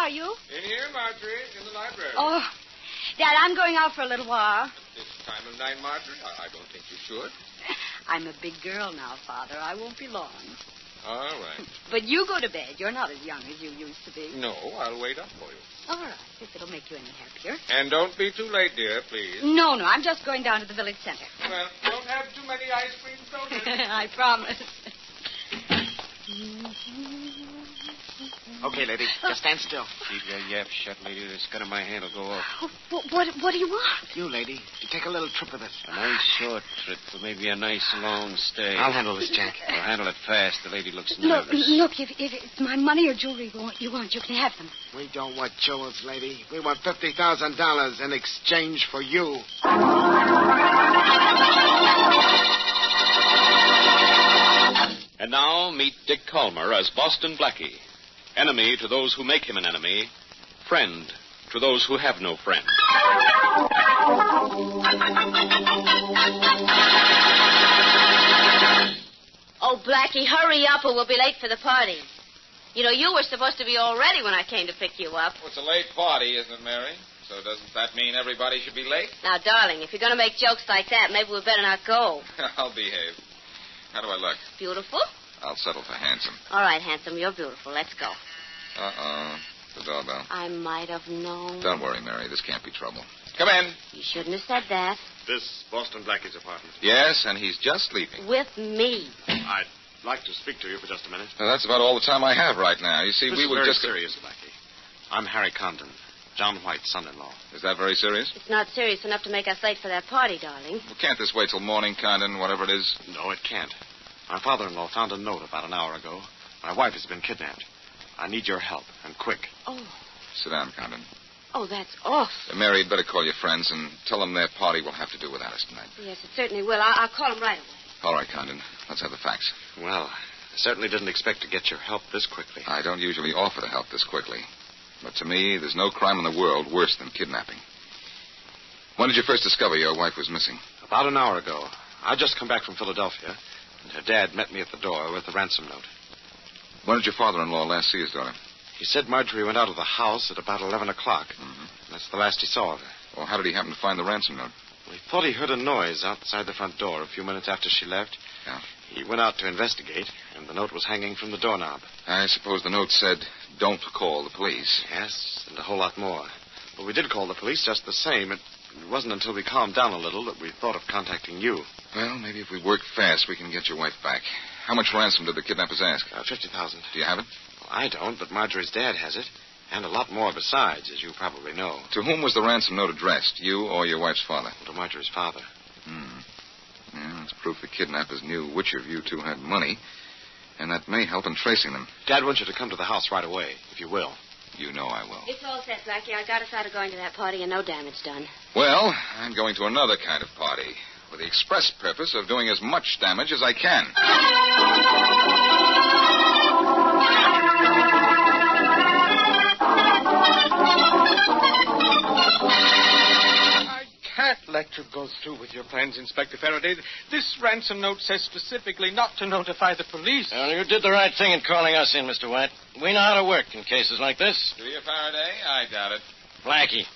are you? In here, Marjorie, in the library. Oh, Dad, I'm going out for a little while. At this time of night, Marjorie? I don't think you should. I'm a big girl now, Father. I won't be long. All right. But you go to bed. You're not as young as you used to be. No, I'll wait up for you. All right, if it'll make you any happier. And don't be too late, dear, please. No, I'm just going down to the village center. Well, don't have too many ice cream sodas. I promise. Okay, lady, just stand still. Keep your yap shut, lady. This gun in my hand will go off. What do you want? You, lady, you take a little trip with us. A nice short trip, or maybe a nice long stay. I'll handle this, Jack. Well, handle it fast. The lady looks nervous. Look, if it's my money or jewelry you want, you can have them. We don't want jewels, lady. We want $50,000 in exchange for you. And now meet Dick Calmer as Boston Blackie. Enemy to those who make him an enemy. Friend to those who have no friend. Oh, Blackie, hurry up or we'll be late for the party. You know, you were supposed to be all ready when I came to pick you up. Well, it's a late party, isn't it, Mary? So doesn't that mean everybody should be late? Now, darling, if you're going to make jokes like that, maybe we better not go. I'll behave. How do I look? Beautiful? I'll settle for handsome. All right, handsome, you're beautiful. Let's go. Uh-oh. The doorbell. I might have known. Don't worry, Mary. This can't be trouble. Come in. You shouldn't have said that. This Boston Blackie's apartment. Yes, and he's just leaving. With me. I'd like to speak to you for just a minute. Well, that's about all the time I have right now. You see, This we is were very just... serious, Blackie. I'm Harry CONGDON, John White's son-in-law. Is that very serious? It's not serious enough to make us late for that party, darling. Well, can't this wait till morning, Condon, whatever it is? No, it can't. My father-in-law found a note about an hour ago. My wife has been kidnapped. I need your help, and quick. Oh. Sit down, Condon. Oh, that's awful. Mary, you'd better call your friends and tell them their party will have to do without us tonight. Yes, it certainly will. I'll call them right away. All right, Condon. Let's have the facts. Well, I certainly didn't expect to get your help this quickly. I don't usually offer to help this quickly. But to me, there's no crime in the world worse than kidnapping. When did you first discover your wife was missing? About an hour ago. I'd just come back from Philadelphia, and her dad met me at the door with the ransom note. When did your father-in-law last see his daughter? He said Marjorie went out of the house at about 11 o'clock. Mm-hmm. That's the last he saw of her. Well, how did he happen to find the ransom note? Well, he thought he heard a noise outside the front door a few minutes after she left. Yeah. He went out to investigate, and the note was hanging from the doorknob. I suppose the note said, don't call the police. Yes, and a whole lot more. But we did call the police just the same. It wasn't until we calmed down a little that we thought of contacting you. Well, maybe if we work fast, we can get your wife back. How much ransom did the kidnappers ask? $50,000. Do you have it? Well, I don't, but Marjorie's dad has it. And a lot more besides, as you probably know. To whom was the ransom note addressed, you or your wife's father? To Marjorie's father. Yeah, that's proof the kidnappers knew which of you two had money, and that may help in tracing them. Dad wants you to come to the house right away, if you will. You know I will. It's all set, Blackie. I got us out of going to that party and no damage done. Well, I'm going to another kind of party with the express purpose of doing as much damage as I can. I can't let you go through with your plans, Inspector Farraday. This ransom note says specifically not to notify the police. Well, you did the right thing in calling us in, Mr. White. We know how to work in cases like this. Do you, Faraday? I doubt it. Blackie,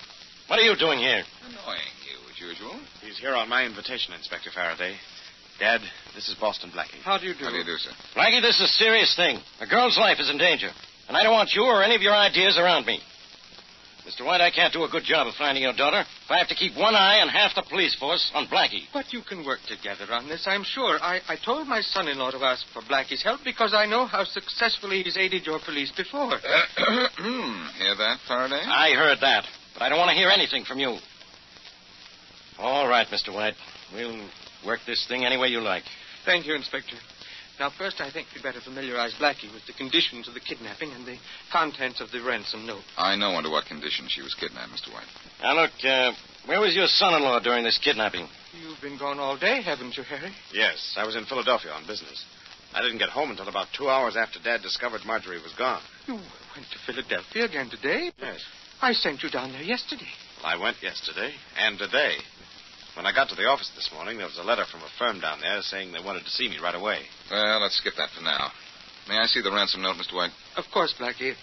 what are you doing here? Annoying you, as usual. He's here on my invitation, Inspector Farraday. Dad, this is Boston Blackie. How do you do? How do you do, sir? Blackie, this is a serious thing. A girl's life is in danger, and I don't want you or any of your ideas around me. Mr. White, I can't do a good job of finding your daughter if I have to keep one eye and half the police force on Blackie. But you can work together on this, I'm sure. I told my son-in-law to ask for Blackie's help because I know how successfully he's aided your police before. Hear that, Faraday? I heard that, but I don't want to hear anything from you. All right, Mr. White. We'll work this thing any way you like. Thank you, Inspector. Now, first, I think we'd better familiarize Blackie with the conditions of the kidnapping and the contents of the ransom note. I know under what conditions she was kidnapped, Mr. White. Now, look, where was your son-in-law during this kidnapping? You've been gone all day, haven't you, Harry? Yes, I was in Philadelphia on business. I didn't get home until about 2 hours after Dad discovered Marjorie was gone. You went to Philadelphia again today? Yes. I sent you down there yesterday. Well, I went yesterday and today. When I got to the office this morning, there was a letter from a firm down there saying they wanted to see me right away. Well, let's skip that for now. May I see the ransom note, Mr. White? Of course, Blackie.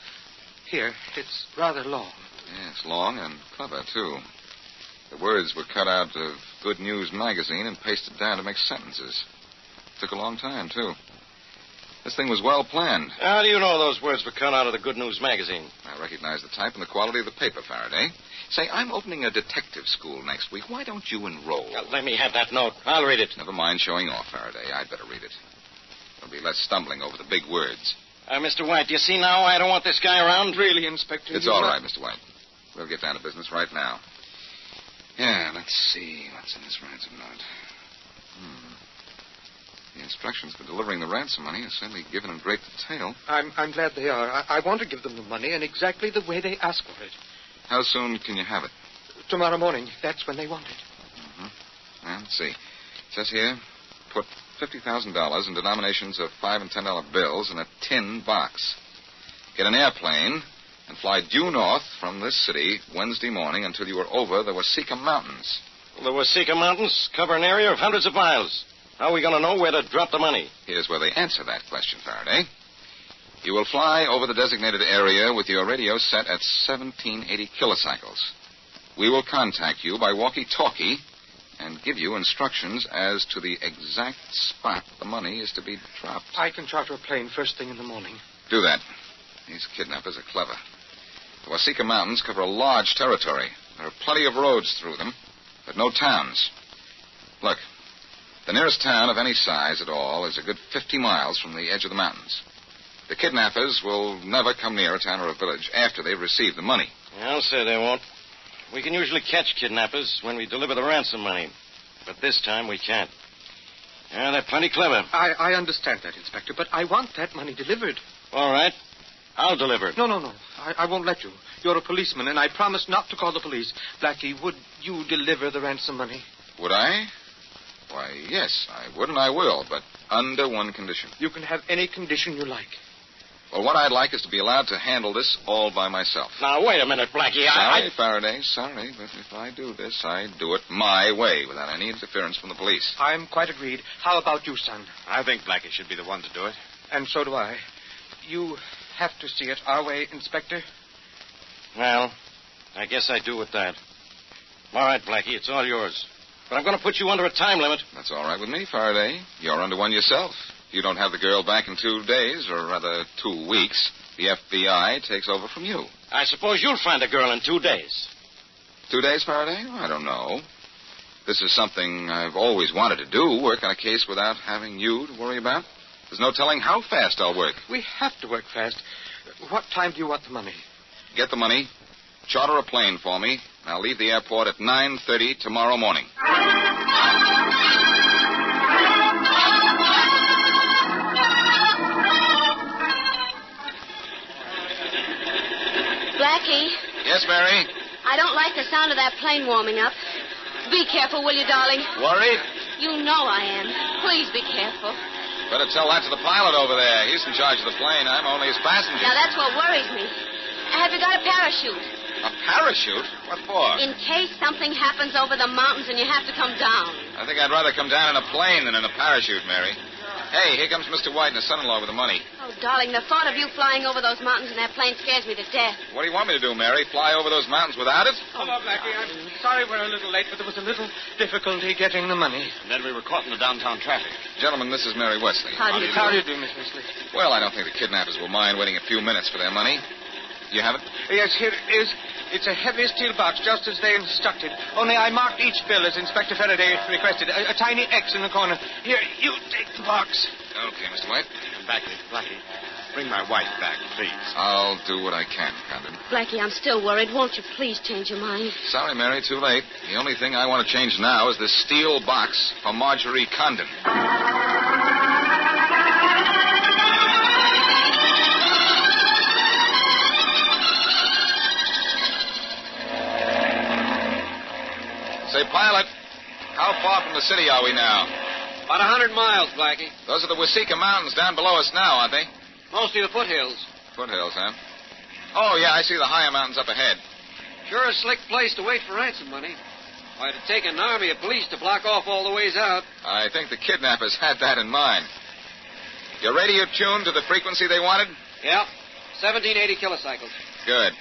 Here, it's rather long. Yeah, it's long and clever, too. The words were cut out of Good News magazine and pasted down to make sentences. Took a long time, too. This thing was well planned. How do you know those words were cut out of the Good News magazine? I recognize the type and the quality of the paper, Farraday. Say, I'm opening a detective school next week. Why don't you enroll? Let me have that note. I'll read it. Never mind showing off, Farraday. I'd better read it. There'll be less stumbling over the big words. Mr. White, do you see now I don't want this guy around? Really, Inspector? It's all right, Mr. White. We'll get down to business right now. Yeah, let's see. What's in this ransom note? The instructions for delivering the ransom money are certainly given in great detail. I'm glad they are. I want to give them the money in exactly the way they ask for it. How soon can you have it? Tomorrow morning. That's when they want it. Well, let's see. It says here, put $50,000 in denominations of $5 and $10 bills in a tin box. Get an airplane and fly due north from this city Wednesday morning until you are over the Wasika Mountains. The Wasika Mountains cover an area of hundreds of miles. How are we going to know where to drop the money? Here's where they answer that question, Farraday. You will fly over the designated area with your radio set at 1780 kilocycles. We will contact you by walkie-talkie and give you instructions as to the exact spot the money is to be dropped. I can charter a plane first thing in the morning. Do that. These kidnappers are clever. The Wasika Mountains cover a large territory. There are plenty of roads through them, but no towns. Look, the nearest town of any size at all is a good 50 miles from the edge of the mountains. The kidnappers will never come near a town or a village after they've received the money. I'll say they won't. We can usually catch kidnappers when we deliver the ransom money. But this time we can't. Yeah, they're plenty clever. I understand that, Inspector, but I want that money delivered. All right. I'll deliver it. No. I won't let you. You're a policeman, and I promise not to call the police. Blackie, would you deliver the ransom money? Would I? Why, yes, I would and I will, but under one condition. You can have any condition you like. Well, what I'd like is to be allowed to handle this all by myself. Now, wait a minute, Blackie. Sorry, Faraday, sorry, but if I do this, I do it my way without any interference from the police. I'm quite agreed. How about you, son? I think Blackie should be the one to do it. And so do I. You have to see it our way, Inspector. Well, I guess I do with that. All right, Blackie, it's all yours. But I'm going to put you under a time limit. That's all right with me, Faraday. You're under one yourself. If you don't have the girl back in 2 days, or rather 2 weeks, the FBI takes over from you. I suppose you'll find a girl in 2 days. 2 days, Faraday? I don't know. This is something I've always wanted to do, work on a case without having you to worry about. There's no telling how fast I'll work. We have to work fast. What time do you want the money? Get the money, charter a plane for me, and I'll leave the airport at 9:30 tomorrow morning. Blackie, Yes, Mary? I don't like the sound of that plane warming up. Be careful, will you, darling? Worried? You know I am. Please be careful. Better tell that to the pilot over there. He's in charge of the plane. I'm only his passenger. Now, that's what worries me. Have you got a parachute? A parachute? What for? In case something happens over the mountains and you have to come down. I think I'd rather come down in a plane than in a parachute, Mary. Hey, here comes Mr. White and his son-in-law with the money. Oh, darling, the thought of you flying over those mountains in that plane scares me to death. What do you want me to do, Mary? Fly over those mountains without it? Hello, Blackie. I'm sorry we're a little late, but there was a little difficulty getting the money. And then we were caught in the downtown traffic. Gentlemen, this is Mary Wesley. How do you do, Miss Wesley? Well, I don't think the kidnappers will mind waiting a few minutes for their money. You have it? Yes, here it is. It's a heavy steel box, just as they instructed. Only I marked each bill as Inspector Farraday requested. A tiny X in the corner. Here, you take the box. Okay, Mr. White. And Blackie, bring my wife back, please. I'll do what I can, Condon. Blackie, I'm still worried. Won't you please change your mind? Sorry, Mary, too late. The only thing I want to change now is this steel box for Marjorie Condon. Say, pilot, how far from the city are we now? About 100 miles, Blackie. Those are the Wasika Mountains down below us now, aren't they? Mostly the foothills. Foothills, huh? Oh, yeah, I see the higher mountains up ahead. Sure a slick place to wait for ransom money. Why, it'd take an army of police to block off all the ways out. I think the kidnappers had that in mind. Your radio tuned to the frequency they wanted? Yeah, 1780 kilocycles. Good.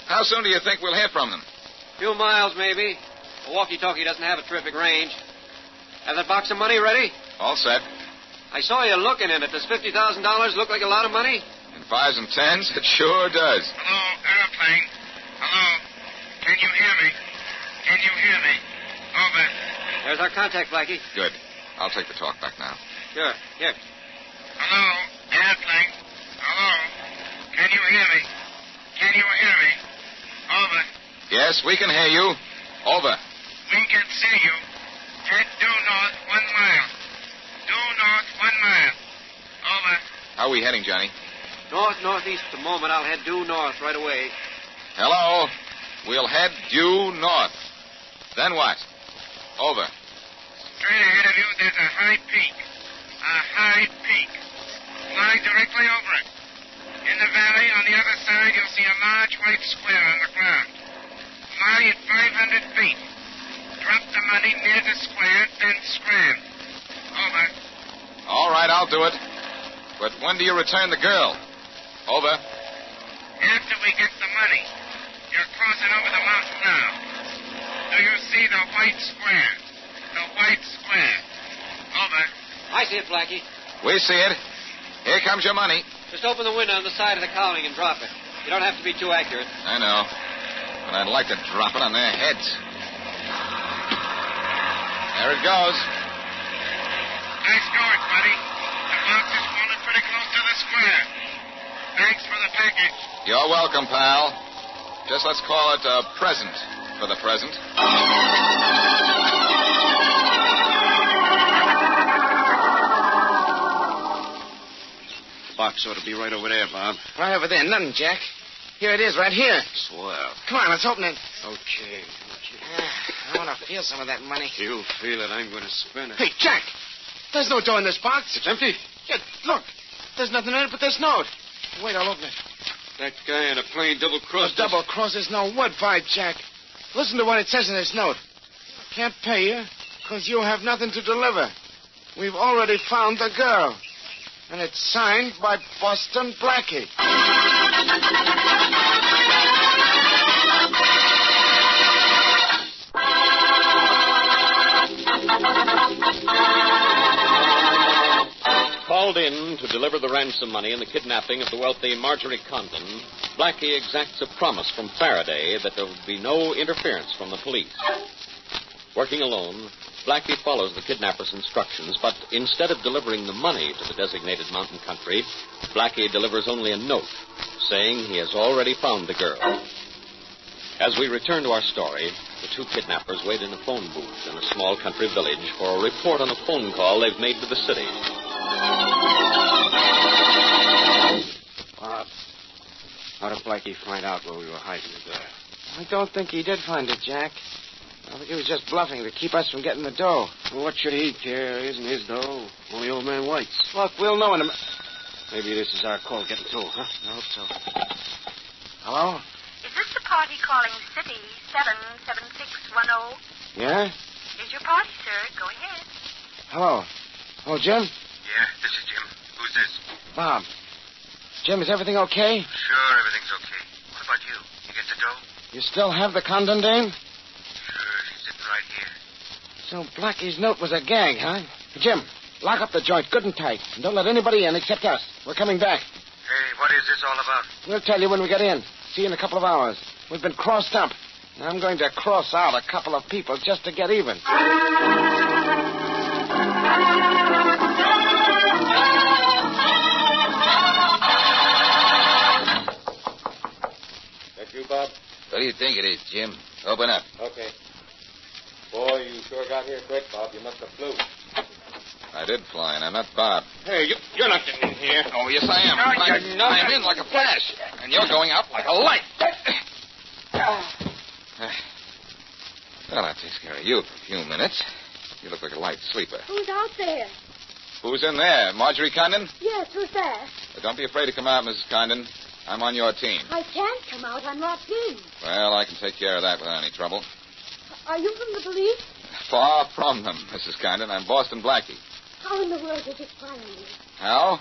How soon do you think we'll hear from them? A few miles, maybe. A walkie-talkie doesn't have a terrific range. Have that box of money ready? All set. I saw you looking in it. Does $50,000 look like a lot of money? In 5s and 10s? It sure does. Hello, airplane. Hello. Can you hear me? Can you hear me? Over. There's our contact, Blackie. Good. I'll take the talk back now. Sure. Here. Hello, airplane. Hello. Can you hear me? Can you hear me? Over. Yes, we can hear you. Over. We can see you. Head due north 1 mile. Due north 1 mile. Over. How are we heading, Johnny? Northeast at the moment. I'll head due north right away. Hello. We'll head due north. Then what? Over. Straight ahead of you, there's a high peak. A high peak. Fly directly over it. In the valley, on the other side, you'll see a large white square on the ground. Fly at 500 feet. Drop the money near the square, then scram. Over. All right, I'll do it. But when do you return the girl? Over. After we get the money. You're crossing over the mountain now. Do you see the white square? The white square. Over. I see it, Blackie. We see it. Here comes your money. Just open the window on the side of the cowling and drop it. You don't have to be too accurate. I know. But I'd like to drop it on their heads. There it goes. Nice going, buddy. The box is falling pretty close to the square. Thanks for the package. You're welcome, pal. Just let's call it a present for the present. Box ought to be right over there, Bob. Right over there. Nothing, Jack. Here it is, right here. Swell. Come on, let's open it. Okay. I want to feel some of that money. You feel it, I'm going to spend it. Hey, Jack. There's no door in this box. It's empty. Yeah, look. There's nothing in it but this note. Wait, I'll open it. That guy in a plane double-crossed us. Double cross is no wood fight, Jack. Listen to what it says in this note. Can't pay you because you have nothing to deliver. We've already found the girl. And it's signed by Boston Blackie. Called in to deliver the ransom money in the kidnapping of the wealthy Marjorie CONGDON, Blackie exacts a promise from Farraday that there will be no interference from the police. Working alone, Blackie follows the kidnapper's instructions, but instead of delivering the money to the designated mountain country, Blackie delivers only a note saying he has already found the girl. As we return to our story, the two kidnappers wait in a phone booth in a small country village for a report on a phone call they've made to the city. Bob, how did Blackie find out where we were hiding it there? I don't think he did find it, Jack. I think he was just bluffing to keep us from getting the dough. Well, what should he care? It isn't his dough. Only old man White's. Look, we'll know in a Maybe this is our call getting through, huh? I hope so. Hello? Is this the party calling City 77610? Yeah? Is your party, sir? Go ahead. Hello. Oh, Jim? Yeah, this is Jim. Who's this? Bob. Jim, is everything okay? Sure, everything's okay. What about you? You get the dough? You still have the CONGDON dame? Sure, she's sitting right here. So Blackie's note was a gag, huh? Jim, lock up the joint good and tight. And don't let anybody in except us. We're coming back. Hey, what is this all about? We'll tell you when we get in. See you in a couple of hours. We've been crossed up. I'm going to cross out a couple of people just to get even. That you, Bob? What do you think it is, Jim? Open up. Okay. Boy, you sure got here quick, Bob. You must have flew. I did fly, and I'm not Bob. Hey, you're not getting in here. Oh, yes, I am. No, you're not. I'm in like a flash, and you're going out like a light. Well, that takes care of you for a few minutes. You look like a light sleeper. Who's out there? Who's in there? Marjorie CONGDON? Yes, who's that? Well, don't be afraid to come out, Mrs. CONGDON. I'm on your team. I can't come out. I'm locked in. Well, I can take care of that without any trouble. Are you from the police? Far from them, Mrs. CONGDON. I'm Boston Blackie. How in the world did you find me? How?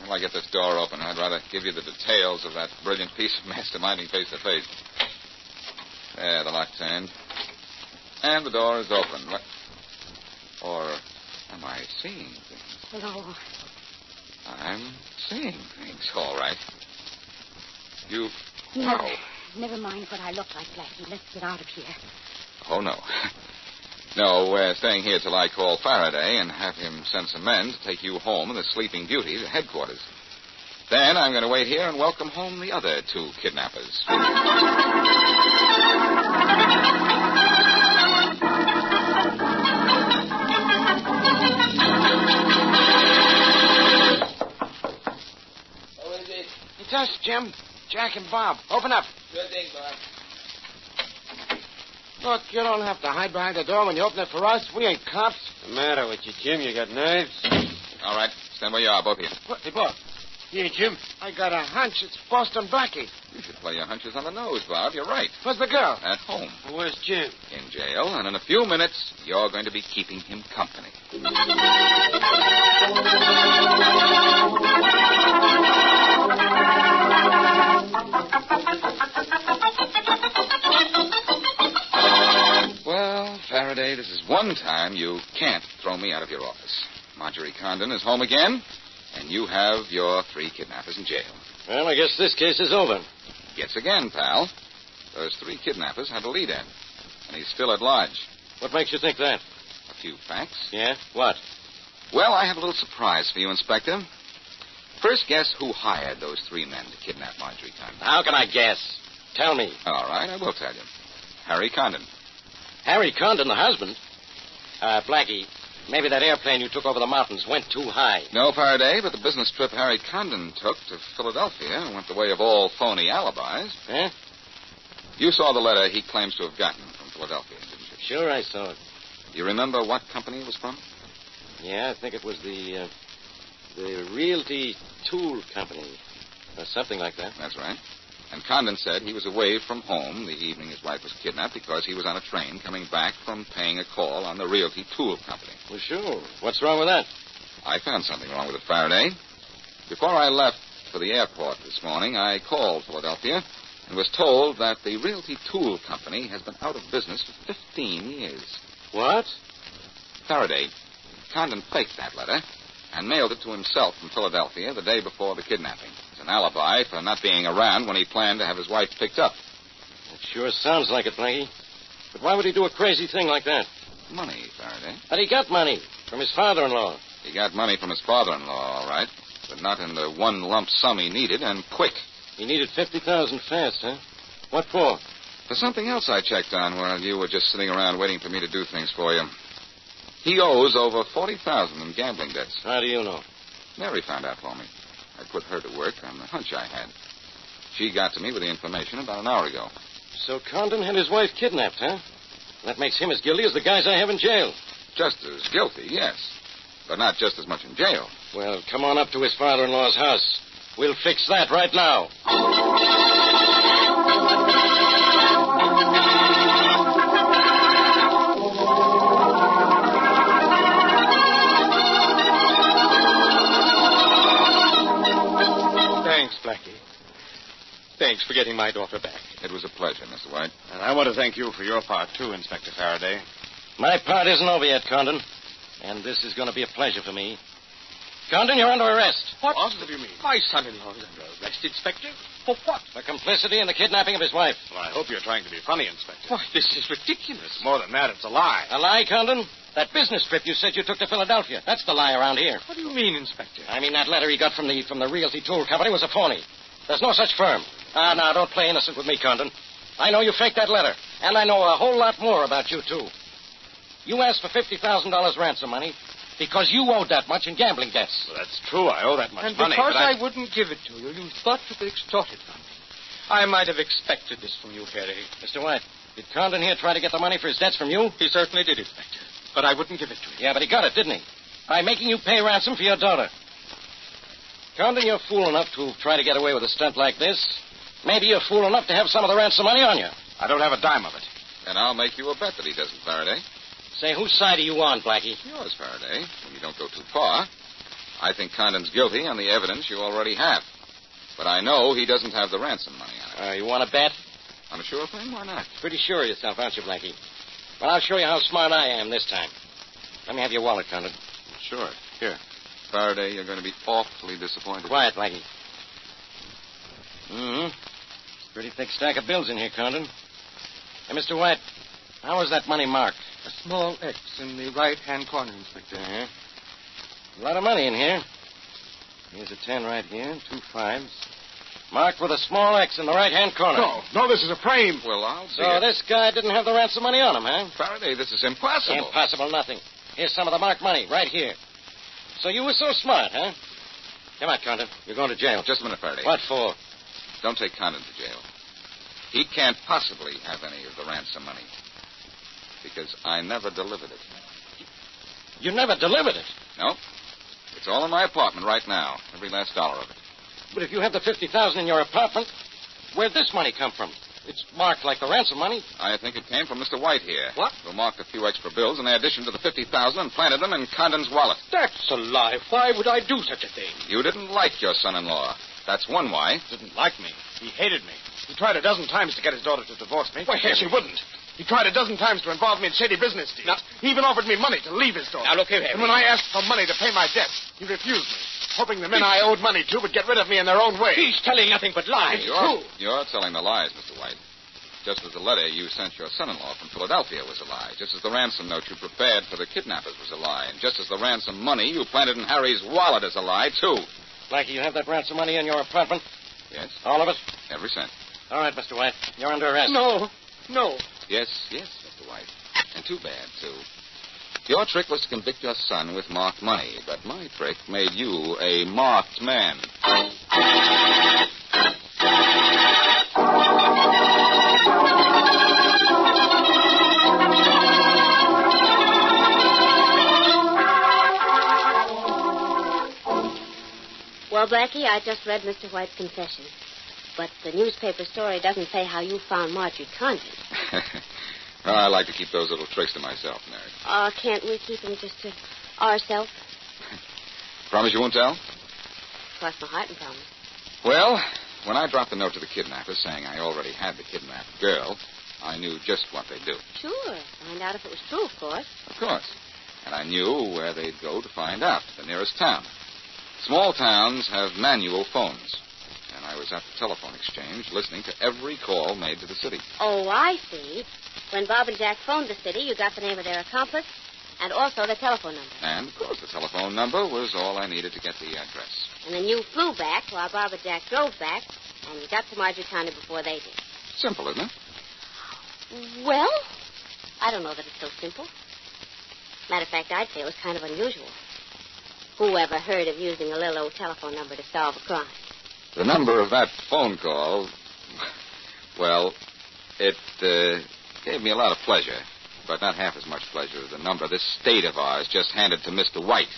Till I get this door open, I'd rather give you the details of that brilliant piece of masterminding face to face. There, the lock turned. And the door is open. Or am I seeing things? Hello. I'm seeing things, all right. You... No, Oh. never mind what I look like, Blackie. Let's get out of here. Oh, no. No, we're staying here till I call Farraday and have him send some men to take you home and the Sleeping Beauty to headquarters. Then I'm going to wait here and welcome home the other 2 kidnappers. Who is it? It's us, Jim. Jack and Bob. Open up. Good thing, Bob. Look, you don't have to hide behind the door when you open it for us. We ain't cops. What's the matter with you, Jim? You got nerves? All right. Stand where you are, both of you. What? Hey, Bob. Yeah, Jim. I got a hunch. It's Boston Blackie. You should play your hunches on the nose, Bob. You're right. Where's the girl? At home. Where's Jim? In jail, and in a few minutes, you're going to be keeping him company. Well, Farraday, this is one time you can't throw me out of your office. Marjorie Condon is home again, and you have your 3 kidnappers in jail. Well, I guess this case is over. Guess again, pal. Those 3 kidnappers had a lead in, and he's still at large. What makes you think that? A few facts. Yeah? What? Well, I have a little surprise for you, Inspector. First, guess who hired those 3 men to kidnap Marjorie Condon? How can I guess? Tell me. All right, I will tell you. Harry Condon. Harry Condon, the husband? Blackie, maybe that airplane you took over the mountains went too high. No, Farraday, but the business trip Harry Condon took to Philadelphia went the way of all phony alibis. Eh? You saw the letter he claims to have gotten from Philadelphia, didn't you? Sure, I saw it. You remember what company it was from? Yeah, I think it was the Realty Tool Company, or something like that. That's right. And Condon said he was away from home the evening his wife was kidnapped because he was on a train coming back from paying a call on the Realty Tool Company. Well, sure. What's wrong with that? I found something wrong with it, Farraday. Before I left for the airport this morning, I called Philadelphia and was told that the Realty Tool Company has been out of business for 15 years. What? Farraday, Condon faked that letter and mailed it to himself from Philadelphia the day before the kidnapping. It's an alibi for not being around when he planned to have his wife picked up. It sure sounds like it, Blackie. But why would he do a crazy thing like that? Money, Farraday. But he got money from his father-in-law. He got money from his father-in-law, all right, but not in the one lump sum he needed, and quick. He needed $50,000 fast, huh? What for? For something else I checked on while you were just sitting around waiting for me to do things for you. He owes over $40,000 in gambling debts. How do you know? Mary found out for me. I put her to work on the hunch I had. She got to me with the information about an hour ago. So Condon had his wife kidnapped, huh? That makes him as guilty as the guys I have in jail. Just as guilty, yes. But not just as much in jail. Well, come on up to his father-in-law's house. We'll fix that right now. Thanks, Blackie. Thanks for getting my daughter back. It was a pleasure, Mr. White. And I want to thank you for your part, too, Inspector Farraday. My part isn't over yet, Condon. And this is going to be a pleasure for me. Condon, you're under arrest. What do you mean? My son-in-law is under arrest, Inspector. For what? For complicity in the kidnapping of his wife. Well, I hope you're trying to be funny, Inspector. Why, this is ridiculous. More than that, it's a lie. A lie, Condon? That business trip you said you took to Philadelphia. That's the lie around here. What do you mean, Inspector? I mean, that letter he got from the Realty Tool Company was a phony. There's no such firm. Now, don't play innocent with me, Condon. I know you faked that letter. And I know a whole lot more about you, too. You asked for $50,000 ransom money because you owed that much in gambling debts. Well, that's true. I owe that much and money. And because but I wouldn't give it to you, you thought to be extorted from me. I might have expected this from you, Harry. Mr. White, did Condon here try to get the money for his debts from you? He certainly did, Inspector. But I wouldn't give it to him. Yeah, but he got it, didn't he? By making you pay ransom for your daughter. Condon, you're fool enough to try to get away with a stunt like this. Maybe you're fool enough to have some of the ransom money on you. I don't have a dime of it. And I'll make you a bet that he doesn't, Farraday. Say, whose side are you on, Blackie? Yours, Farraday, when you don't go too far. I think Condon's guilty on the evidence you already have. But I know he doesn't have the ransom money on it. You want to bet? On a sure thing? Why not? Pretty sure of yourself, aren't you, Blackie? Well, I'll show you how smart I am this time. Let me have your wallet, Condon. Sure. Here. Faraday, you're going to be awfully disappointed. Quiet, Blackie. Pretty thick stack of bills in here, Condon. Hey, Mr. White, how was that money marked? A small X in the right-hand corner, Inspector. Uh-huh. A lot of money in here. Here's a 10 right here, 2 5s. Marked with a small X in the right-hand corner. No, this is a frame. Well, I'll see. So this guy didn't have the ransom money on him, huh? Faraday, this is impossible. Impossible nothing. Here's some of the marked money right here. So you were so smart, huh? Come on, Condon. You're going to jail. Just a minute, Faraday. What for? Don't take Condon to jail. He can't possibly have any of the ransom money. Because I never delivered it. You never delivered it? No. It's all in my apartment right now. Every last dollar of it. But if you have the $50,000 in your apartment, where'd this money come from? It's marked like the ransom money. I think it came from Mr. White here. What? Who marked a few extra bills in addition to the $50,000 and planted them in Condon's wallet. That's a lie. Why would I do such a thing? You didn't like your son-in-law. That's one why. Didn't like me. He hated me. He tried a dozen times to get his daughter to divorce me. Why, She wouldn't. He tried a dozen times to involve me in shady business deals. Now, he even offered me money to leave his daughter. Now, look here, Harry. And when I asked for money to pay my debts, he refused me, hoping the men I owed money to would get rid of me in their own way. He's telling nothing but lies. You're telling the lies, Mr. White. Just as the letter you sent your son-in-law from Philadelphia was a lie. Just as the ransom note you prepared for the kidnappers was a lie. And just as the ransom money you planted in Harry's wallet is a lie, too. Blackie, you have that ransom money in your apartment? Yes. All of it? Every cent. All right, Mr. White. You're under arrest. No. Yes, Mr. White. And too bad, too. Your trick was to convict your son with marked money, but my trick made you a marked man. Well, Blackie, I just read Mr. White's confession. But the newspaper story doesn't say how you found Marjorie Condon. Well, I like to keep those little tricks to myself, Mary. Oh, can't we keep them just to ourselves? Promise you won't tell? Cross my heart and promise. Well, when I dropped the note to the kidnappers saying I already had the kidnapped girl, I knew just what they'd do. Sure. Find out if it was true, of course. Of course. And I knew where they'd go to find out, the nearest town. Small towns have manual phones. And I was at the telephone exchange listening to every call made to the city. Oh, I see. When Bob and Jack phoned the city, you got the name of their accomplice and also the telephone number. And, of course, the telephone number was all I needed to get the address. And then you flew back while Bob and Jack drove back, and you got to Marjorie Condon before they did. Simple, isn't it? Well, I don't know that it's so simple. Matter of fact, I'd say it was kind of unusual. Who ever heard of using a little old telephone number to solve a crime? The number of that phone call, well, it gave me a lot of pleasure, but not half as much pleasure as the number this state of ours just handed to Mr. White.